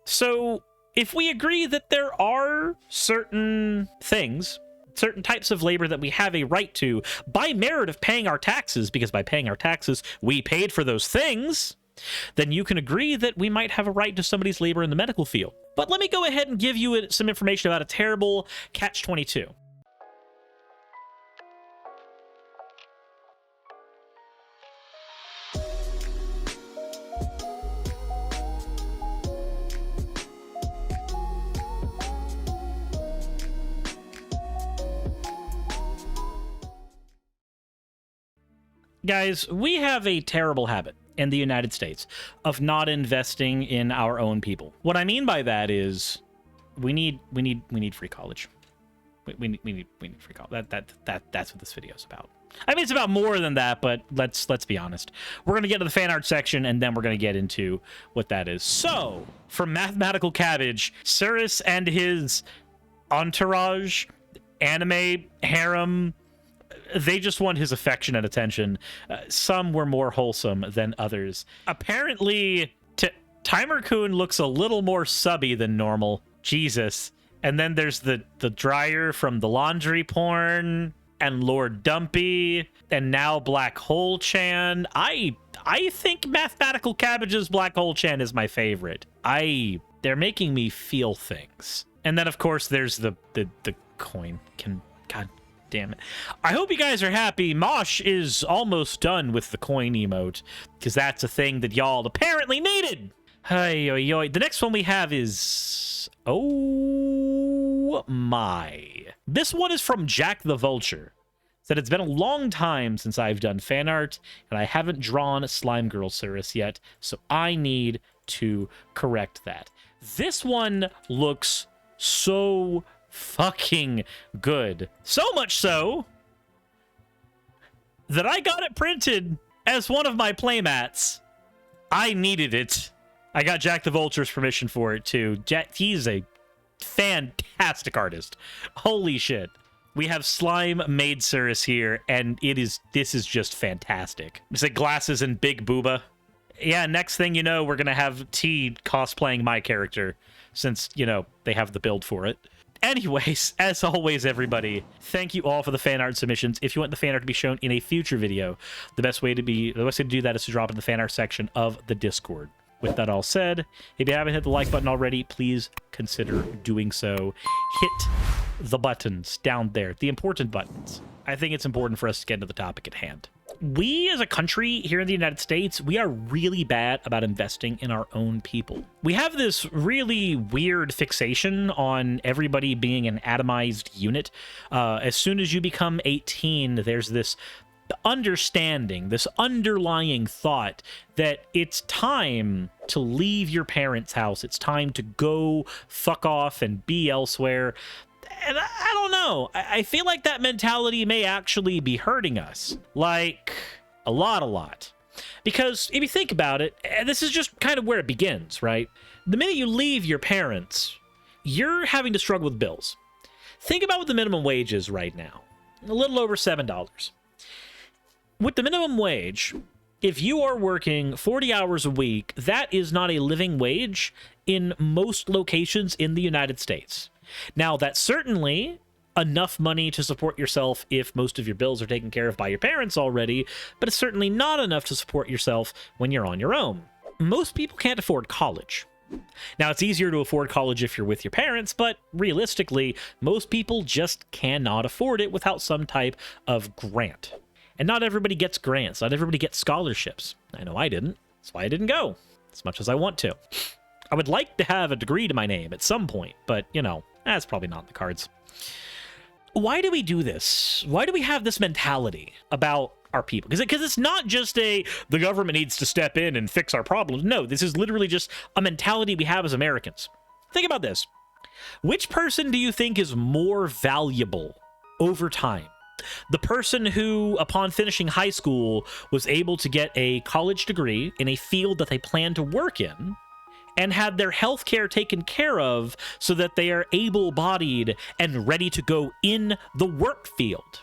So if we agree that there are certain things, certain types of labor that we have a right to by merit of paying our taxes, because by paying our taxes, we paid for those things, then you can agree that we might have a right to somebody's labor in the medical field. But let me go ahead and give you some information about a terrible catch-22. Guys, we have a terrible habit in the United States of not investing in our own people. What I mean by that is we need free college. We need free college. That's what this video is about. I mean, it's about more than that, but let's be honest. We're going to get to the fan art section, and then we're going to get into what that is. So, from Mathematical Cabbage, Suris and his entourage, anime, harem, they just want his affection and attention. Some were more wholesome than others. Apparently, Timer-kun looks a little more subby than normal. Jesus. And then there's the dryer from the laundry porn, and Lord Dumpy, and now Black Hole Chan. I think Mathematical Cabbage's Black Hole Chan is my favorite. They're making me feel things. And then, of course, there's the coin. God damn it. I hope you guys are happy. Mosh is almost done with the coin emote, because that's a thing that y'all apparently needed. Hey, the next one we have is... oh my. This one is from Jack the Vulture. Said it's been a long time since I've done fan art, and I haven't drawn Slime Girl Suris yet, so I need to correct that. This one looks so fucking good. So much so that I got it printed as one of my playmats. I needed it. I got Jack the Vulture's permission for it too. He's a fantastic artist. Holy shit. We have Slime Maid Suris here, and this is just fantastic. It's like glasses and big booba. Yeah, next thing you know, we're gonna have T cosplaying my character, since, you know, they have the build for it. Anyways, as always, everybody, thank you all for the fan art submissions. If you want the fan art to be shown in a future video, the best way to do that is to drop it in the fan art section of the Discord. With that all said, if you haven't hit the like button already, please consider doing so. Hit the buttons down there, the important buttons. I think it's important for us to get into the topic at hand. We as a country here in the United States, we are really bad about investing in our own people. We have this really weird fixation on everybody being an atomized unit. As soon as you become 18, there's this understanding, this underlying thought that it's time to leave your parents' house. It's time to go fuck off and be elsewhere. And I don't know. I feel like that mentality may actually be hurting us. Like, a lot. Because if you think about it, this is just kind of where it begins, right? The minute you leave your parents, you're having to struggle with bills. Think about what the minimum wage is right now. A little over $7. With the minimum wage, if you are working 40 hours a week, that is not a living wage in most locations in the United States. Now, that's certainly enough money to support yourself if most of your bills are taken care of by your parents already, but it's certainly not enough to support yourself when you're on your own. Most people can't afford college. Now, it's easier to afford college if you're with your parents, but realistically, most people just cannot afford it without some type of grant. And not everybody gets grants. Not everybody gets scholarships. I know I didn't. That's why I didn't go as much as I want to. I would like to have a degree to my name at some point, but, you know, that's probably not in the cards. Why do we do this? Why do we have this mentality about our people? Because it's not just the government needs to step in and fix our problems. No, this is literally just a mentality we have as Americans. Think about this. Which person do you think is more valuable over time? The person who, upon finishing high school, was able to get a college degree in a field that they plan to work in, and had their healthcare taken care of so that they are able-bodied and ready to go in the work field.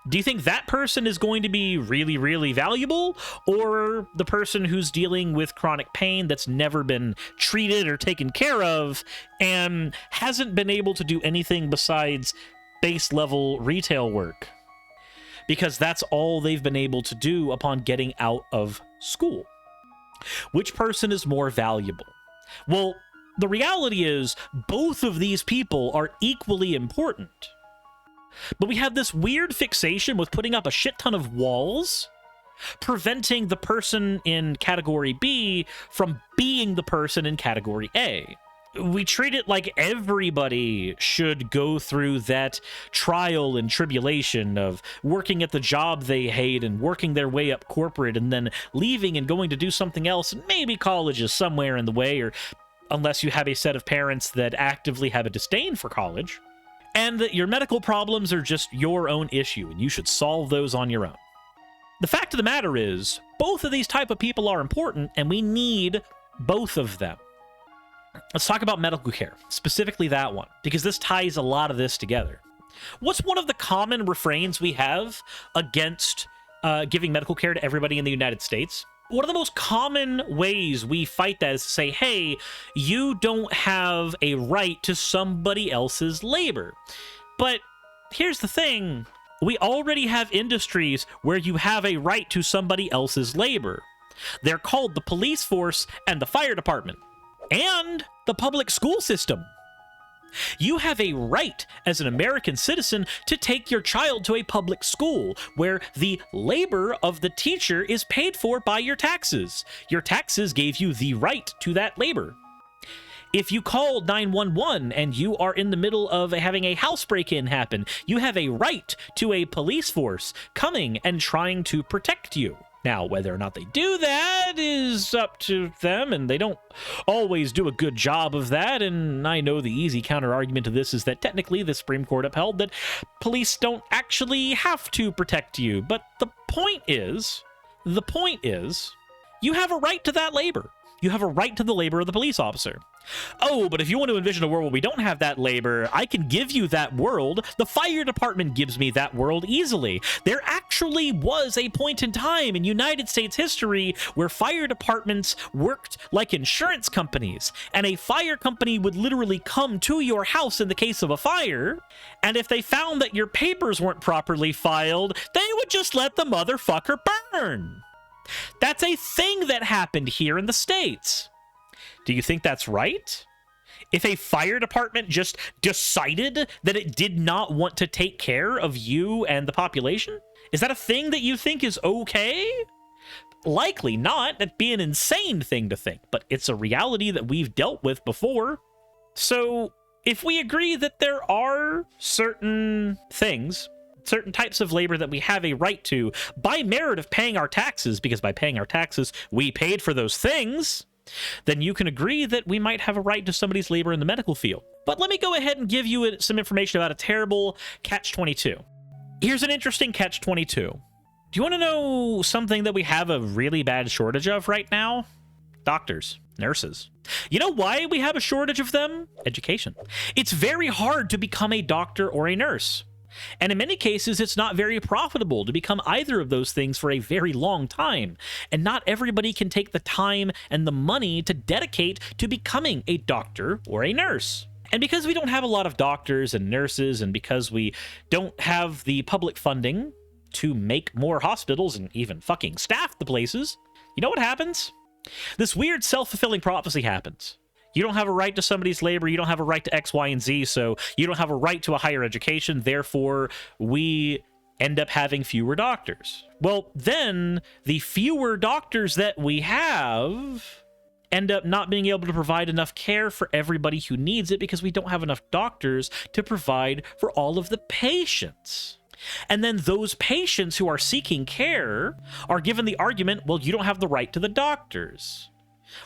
Do you think that person is going to be really, really valuable, or the person who's dealing with chronic pain that's never been treated or taken care of and hasn't been able to do anything besides base level retail work? Because that's all they've been able to do upon getting out of school. Which person is more valuable? Well, the reality is both of these people are equally important. But we have this weird fixation with putting up a shit ton of walls, preventing the person in category B from being the person in category A. We treat it like everybody should go through that trial and tribulation of working at the job they hate and working their way up corporate and then leaving and going to do something else, and maybe college is somewhere in the way, or unless you have a set of parents that actively have a disdain for college. And that your medical problems are just your own issue, and you should solve those on your own. The fact of the matter is, both of these type of people are important, and we need both of them. Let's talk about medical care, specifically that one, because this ties a lot of this together. What's one of the common refrains we have against giving medical care to everybody in the United States? One of the most common ways we fight that is to say, hey, you don't have a right to somebody else's labor. But here's the thing. We already have industries where you have a right to somebody else's labor. They're called the police force and the fire department and the public school system. You have a right as an American citizen to take your child to a public school where the labor of the teacher is paid for by your taxes. Your taxes gave you the right to that labor. If you call 911 and you are in the middle of having a house break-in happen, you have a right to a police force coming and trying to protect you. Now, whether or not they do that is up to them, and they don't always do a good job of that, and I know the easy counter-argument to this is that technically the Supreme Court upheld that police don't actually have to protect you, but the point is, you have a right to that labor. You have a right to the labor of the police officer. Oh, but if you want to envision a world where we don't have that labor, I can give you that world. The fire department gives me that world easily. There actually was a point in time in United States history where fire departments worked like insurance companies, and a fire company would literally come to your house in the case of a fire, and if they found that your papers weren't properly filed, they would just let the motherfucker burn. That's a thing that happened here in the States. Do you think that's right? If a fire department just decided that it did not want to take care of you and the population? Is that a thing that you think is okay? Likely not. That'd be an insane thing to think, but it's a reality that we've dealt with before. So if we agree that there are certain things, certain types of labor that we have a right to by merit of paying our taxes, because by paying our taxes, we paid for those things, then you can agree that we might have a right to somebody's labor in the medical field. But let me go ahead and give you some information about a terrible catch-22. Here's an interesting catch-22. Do you want to know something that we have a really bad shortage of right now? Doctors, nurses. You know why we have a shortage of them? Education. It's very hard to become a doctor or a nurse. And in many cases, it's not very profitable to become either of those things for a very long time. And not everybody can take the time and the money to dedicate to becoming a doctor or a nurse. And because we don't have a lot of doctors and nurses, and because we don't have the public funding to make more hospitals and even fucking staff the places, you know what happens? This weird self-fulfilling prophecy happens. You don't have a right to somebody's labor, you don't have a right to X, Y, and Z, so you don't have a right to a higher education, therefore we end up having fewer doctors. Well, then the fewer doctors that we have end up not being able to provide enough care for everybody who needs it because we don't have enough doctors to provide for all of the patients. And then those patients who are seeking care are given the argument, well, you don't have the right to the doctors.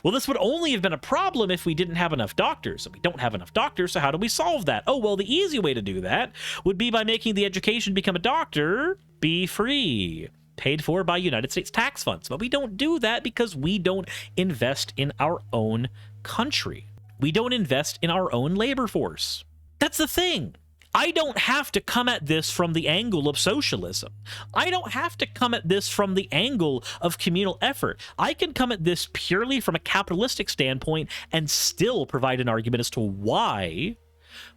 Well, this would only have been a problem if we didn't have enough doctors. And we don't have enough doctors, so how do we solve that? Oh, well, the easy way to do that would be by making the education to become a doctor be free, paid for by United States tax funds. But we don't do that because we don't invest in our own country. We don't invest in our own labor force. That's the thing. I don't have to come at this from the angle of socialism. I don't have to come at this from the angle of communal effort. I can come at this purely from a capitalistic standpoint and still provide an argument as to why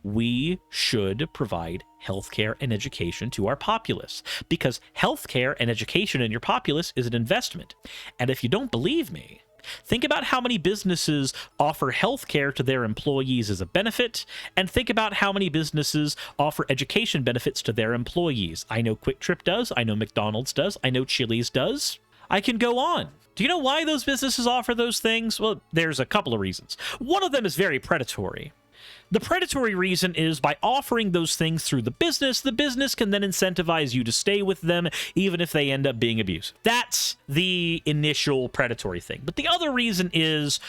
we should provide healthcare and education to our populace. Because healthcare and education in your populace is an investment. And if you don't believe me, think about how many businesses offer healthcare to their employees as a benefit, and think about how many businesses offer education benefits to their employees. I know Quick Trip does, I know McDonald's does, I know Chili's does. I can go on. Do you know why those businesses offer those things? Well, there's a couple of reasons. One of them is very predatory. The predatory reason is by offering those things through the business can then incentivize you to stay with them, even if they end up being abusive. That's the initial predatory thing. But the other reason is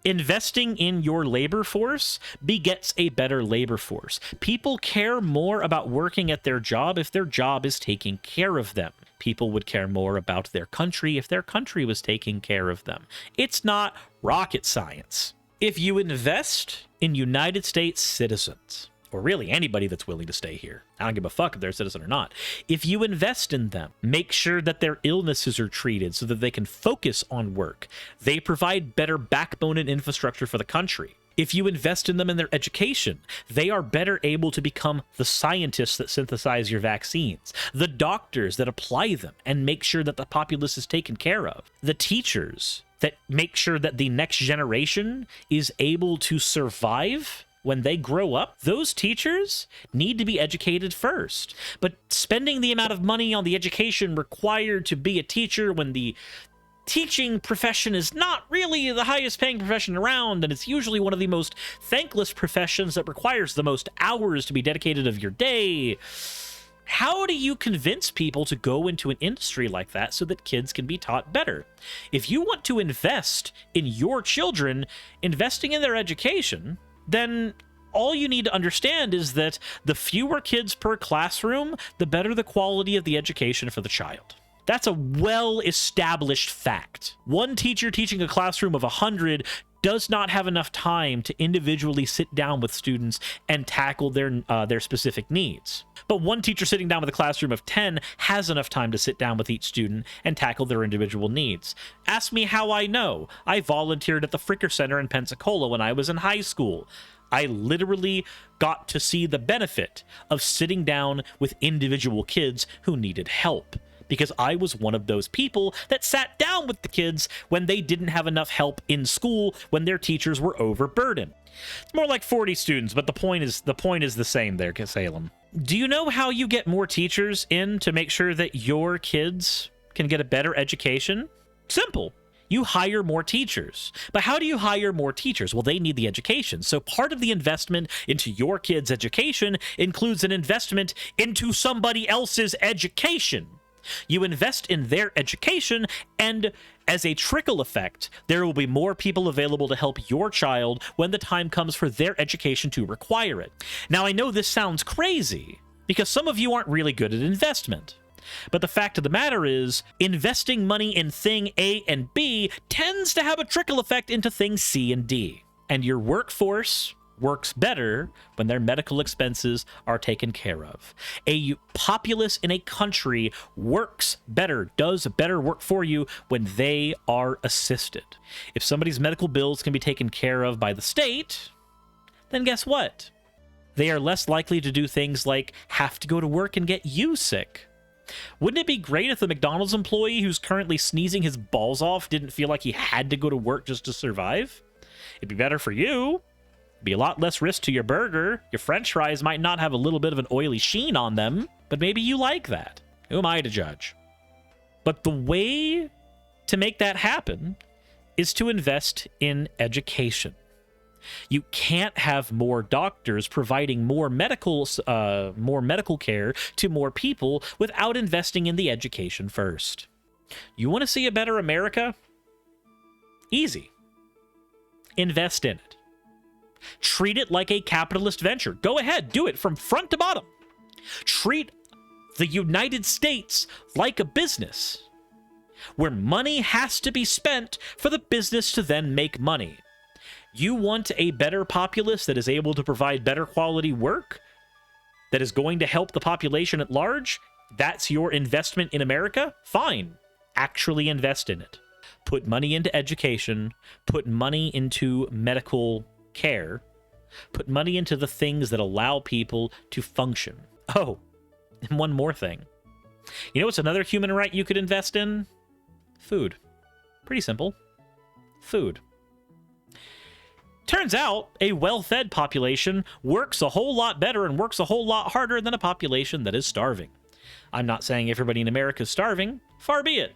investing in your labor force begets a better labor force. People care more about working at their job if their job is taking care of them. People would care more about their country if their country was taking care of them. It's not rocket science. If you invest in United States citizens, or really anybody that's willing to stay here, I don't give a fuck if they're a citizen or not. If you invest in them, make sure that their illnesses are treated so that they can focus on work. They provide better backbone and infrastructure for the country. If you invest in them in their education, they are better able to become the scientists that synthesize your vaccines, the doctors that apply them and make sure that the populace is taken care of, the teachers that make sure that the next generation is able to survive when they grow up. Those teachers need to be educated first. But spending the amount of money on the education required to be a teacher when the teaching profession is not really the highest paying profession around, and it's usually one of the most thankless professions that requires the most hours to be dedicated of your day. How do you convince people to go into an industry like that so that kids can be taught better? If you want to invest in your children, investing in their education, then all you need to understand is that the fewer kids per classroom, the better the quality of the education for the child. That's a well-established fact. One teacher teaching a classroom of 100 does not have enough time to individually sit down with students and tackle their specific needs. But one teacher sitting down with a classroom of 10 has enough time to sit down with each student and tackle their individual needs. Ask me how I know. I volunteered at the Fricker Center in Pensacola when I was in high school. I literally got to see the benefit of sitting down with individual kids who needed help, because I was one of those people that sat down with the kids when they didn't have enough help in school, when their teachers were overburdened. It's more like 40 students, but the point is the same there, Salem. Do you know how you get more teachers in to make sure that your kids can get a better education? Simple. You hire more teachers. But how do you hire more teachers? Well, they need the education. So part of the investment into your kids' education includes an investment into somebody else's education. You invest in their education, and as a trickle effect, there will be more people available to help your child when the time comes for their education to require it. Now, I know this sounds crazy, because some of you aren't really good at investment. But the fact of the matter is, investing money in thing A and B tends to have a trickle effect into things C and D. And your workforce works better when their medical expenses are taken care of. A populace in a country works better, does better work for you when they are assisted. If somebody's medical bills can be taken care of by the state, then guess what? They are less likely to do things like have to go to work and get you sick. Wouldn't it be great if the McDonald's employee who's currently sneezing his balls off didn't feel like he had to go to work just to survive? It'd be better for you. Be a lot less risk to your burger. Your french fries might not have a little bit of an oily sheen on them, but maybe you like that. Who am I to judge? But the way to make that happen is to invest in education. You can't have more doctors providing more medical care to more people without investing in the education first. You want to see a better America? Easy. Invest in it. Treat it like a capitalist venture. Go ahead, do it from front to bottom. Treat the United States like a business, where money has to be spent for the business to then make money. You want a better populace that is able to provide better quality work? that is going to help the population at large, that's your investment in America, fine. Actually invest in it. Put money into education, put money into medical care, put money into the things that allow people to function. Oh, and one more thing. You know what's another human right you could invest in? Food. Pretty simple. Food. Turns out a well-fed population works a whole lot better and works a whole lot harder than a population that is starving. I'm not saying everybody in America is starving, far be it.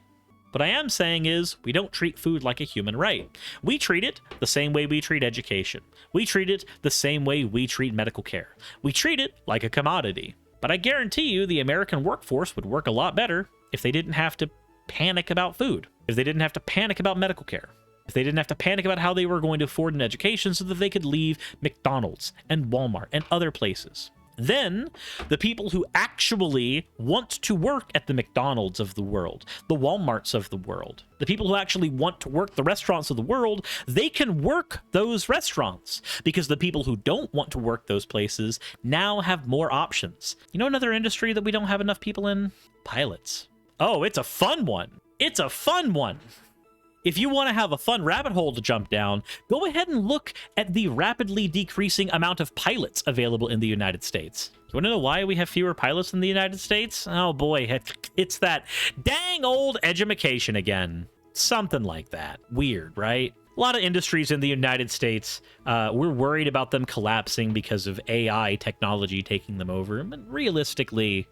What I am saying is we don't treat food like a human right. We treat it the same way we treat education. We treat it the same way we treat medical care. We treat it like a commodity. But I guarantee you the American workforce would work a lot better if they didn't have to panic about food, if they didn't have to panic about medical care, if they didn't have to panic about how they were going to afford an education so that they could leave McDonald's and Walmart and other places. Then, the people who actually want to work at the McDonald's of the world, the Walmarts of the world, the people who actually want to work the restaurants of the world, they can work those restaurants because the people who don't want to work those places now have more options. You know another industry that we don't have enough people in? Pilots. Oh, it's a fun one. It's a fun one. If you want to have a fun rabbit hole to jump down, go ahead and look at the rapidly decreasing amount of pilots available in the United States. You want to know why we have fewer pilots in the United States? Oh boy, it's that dang old edumacation again. Something like that. Weird, right? A lot of industries in the United States, we're worried about them collapsing because of AI technology taking them over. But realistically,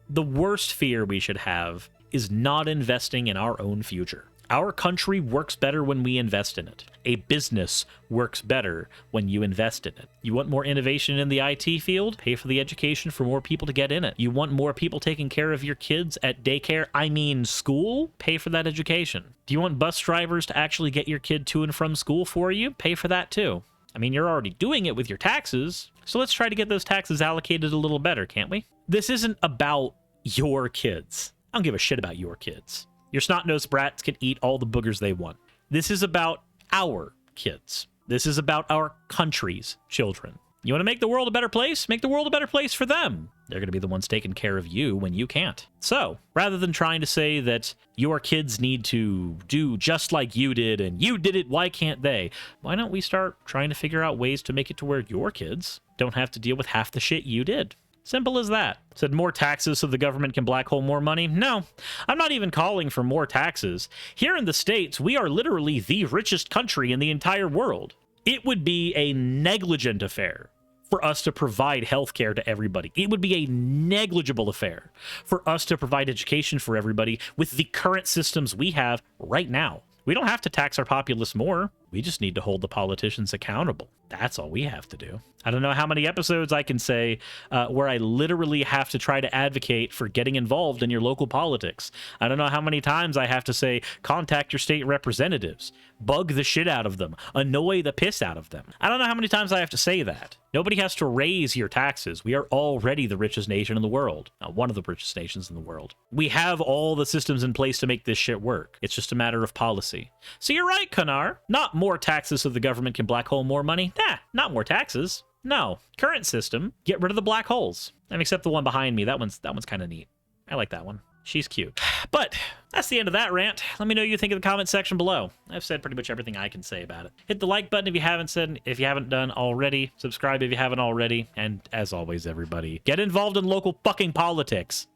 the worst fear we should have is not investing in our own future. Our country works better when we invest in it. A business works better when you invest in it. You want more innovation in the IT field? Pay for the education for more people to get in it. You want more people taking care of your kids at daycare, I mean school? Pay for that education. Do you want bus drivers to actually get your kid to and from school for you? Pay for that too. I mean, you're already doing it with your taxes, so let's try to get those taxes allocated a little better, can't we? This isn't about your kids. I don't give a shit about your kids. Your snot-nosed brats can eat all the boogers they want. This is about our kids. This is about our country's children. You want to make the world a better place? Make the world a better place for them. They're going to be the ones taking care of you when you can't. So, rather than trying to say that your kids need to do just like you did and you did it, why can't they? Why don't we start trying to figure out ways to make it to where your kids don't have to deal with half the shit you did? Simple as that. Said more taxes so the government can black hole more money? No, I'm not even calling for more taxes. Here in the States, we are literally the richest country in the entire world. It would be a negligent affair for us to provide healthcare to everybody. It would be a negligible affair for us to provide education for everybody with the current systems we have right now. We don't have to tax our populace more. We just need to hold the politicians accountable. That's all we have to do. I don't know how many episodes I can say where I literally have to try to advocate for getting involved in your local politics. I don't know how many times I have to say, contact your state representatives, bug the shit out of them, annoy the piss out of them. I don't know how many times I have to say that. Nobody has to raise your taxes. We are already the richest nation in the world. One of the richest nations in the world. We have all the systems in place to make this shit work. It's just a matter of policy. So you're right, Kanar. Not more taxes so the government can black hole more money. Nah, not more taxes. No. Current system, get rid of the black holes. Except the one behind me. That one's kind of neat. I like that one. She's cute. But that's the end of that rant. Let me know what you think in the comment section below. I've said pretty much everything I can say about it. Hit the like button if you haven't done already. Subscribe if you haven't already. And as always, everybody, get involved in local fucking politics.